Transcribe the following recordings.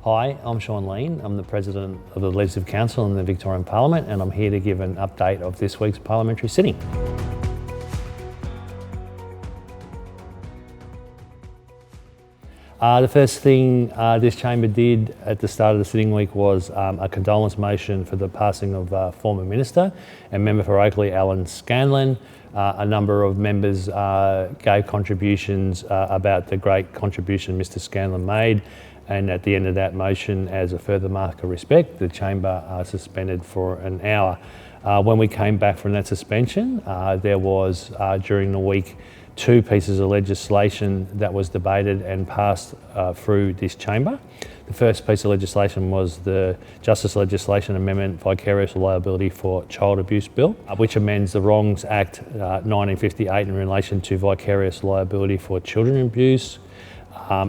Hi, I'm Sean Lean. I'm the President of the Legislative Council in the Victorian Parliament, and I'm here to give an update of this week's parliamentary sitting. The first thing this chamber did at the start of the sitting week was a condolence motion for the passing of former Minister and Member for Oakleigh, Alan Scanlon. A number of members gave contributions about the great contribution Mr Scanlon made, and at the end of that motion, as a further mark of respect, the chamber suspended for an hour. When we came back from that suspension, there was during the week 2 pieces of legislation that was debated and passed through this chamber. The first piece of legislation was the Justice Legislation Amendment Vicarious Liability for Child Abuse Bill, which amends the Wrongs Act 1958 in relation to vicarious liability for children abuse,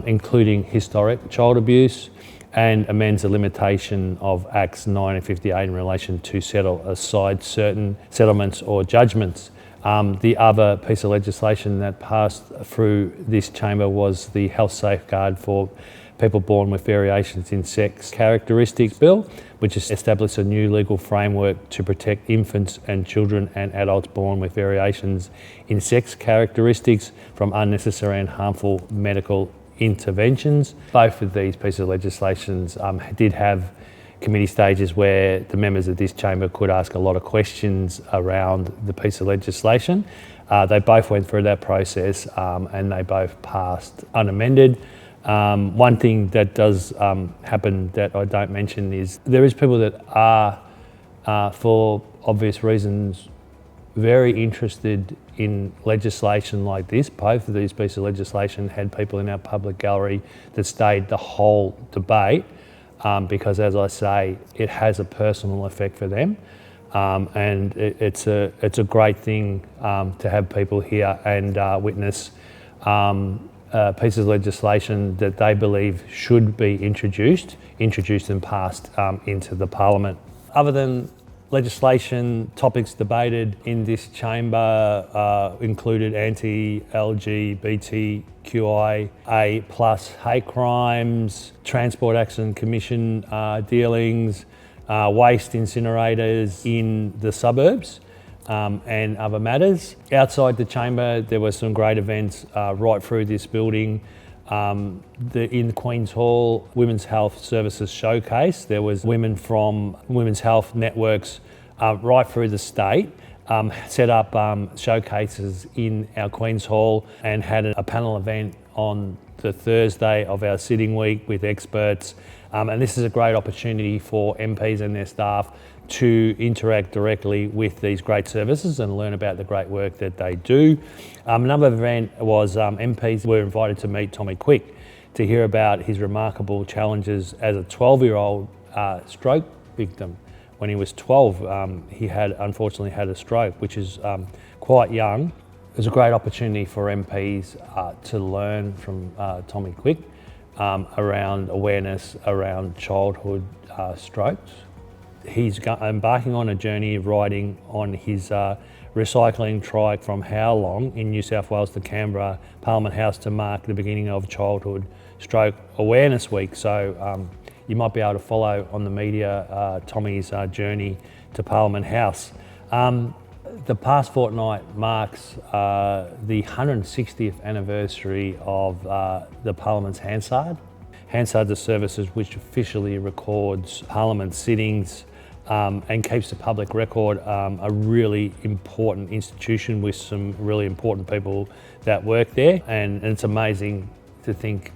including historic child abuse, and amends the limitation of Acts 1958 in relation to settle aside certain settlements or judgments. The other piece of legislation that passed through this chamber was the Health Safeguard for People Born with Variations in Sex Characteristics Bill, which has established a new legal framework to protect infants and children and adults born with variations in sex characteristics from unnecessary and harmful medical interventions. Both of these pieces of legislation did have committee stages where the members of this chamber could ask a lot of questions around the piece of legislation. They both went through that process and they both passed unamended. One thing that does happen that I don't mention is there is people that are, for obvious reasons, very interested in legislation like this. Both of these pieces of legislation had people in our public gallery that stayed the whole debate. Because, as I say, it has a personal effect for them, and it's a great thing to have people here and witness pieces of legislation that they believe should be introduced and passed into the Parliament. Other than legislation, topics debated in this chamber included anti-LGBTQIA plus hate crimes, Transport Accident Commission dealings, waste incinerators in the suburbs, and other matters. Outside the chamber, there were some great events right through this building. In Queen's Hall Women's Health Services Showcase, there was women from women's health networks right through the state set up showcases in our Queen's Hall and had a panel event on the Thursday of our sitting week with experts. And this is a great opportunity for MPs and their staff to interact directly with these great services and learn about the great work that they do. Another event was MPs were invited to meet Tommy Quick to hear about his remarkable challenges as a 12-year-old stroke victim. When he was 12, he unfortunately had a stroke, which is quite young. It was a great opportunity for MPs to learn from Tommy Quick around awareness around childhood strokes. He's embarking on a journey of riding on his recycling trike from Howlong in New South Wales to Canberra Parliament House to mark the beginning of Childhood Stroke Awareness Week. So you might be able to follow on the media Tommy's journey to Parliament House. The past fortnight marks the 160th anniversary of the Parliament's Hansard. Hansard's a service which officially records Parliament sittings and keeps the public record, a really important institution with some really important people that work there. And it's amazing to think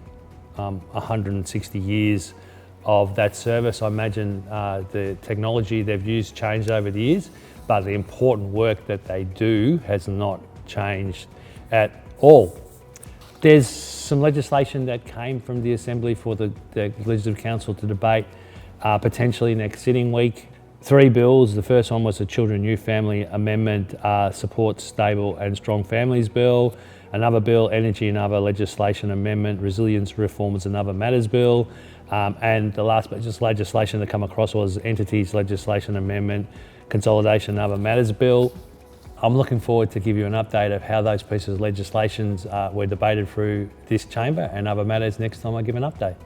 160 years of that service. I imagine the technology they've used changed over the years, but the important work that they do has not changed at all. There's some legislation that came from the Assembly for the Legislative Council to debate potentially next sitting week. 3 bills. The first one was the Children and Youth Family Amendment, Supports Stable and Strong Families Bill. Another bill, Energy and Other Legislation Amendment, Resilience Reforms and Other Matters Bill. And the last bit of legislation that come across was Entities Legislation Amendment, Consolidation and Other Matters Bill. I'm looking forward to give you an update of how those pieces of legislation were debated through this chamber and other matters next time I give an update.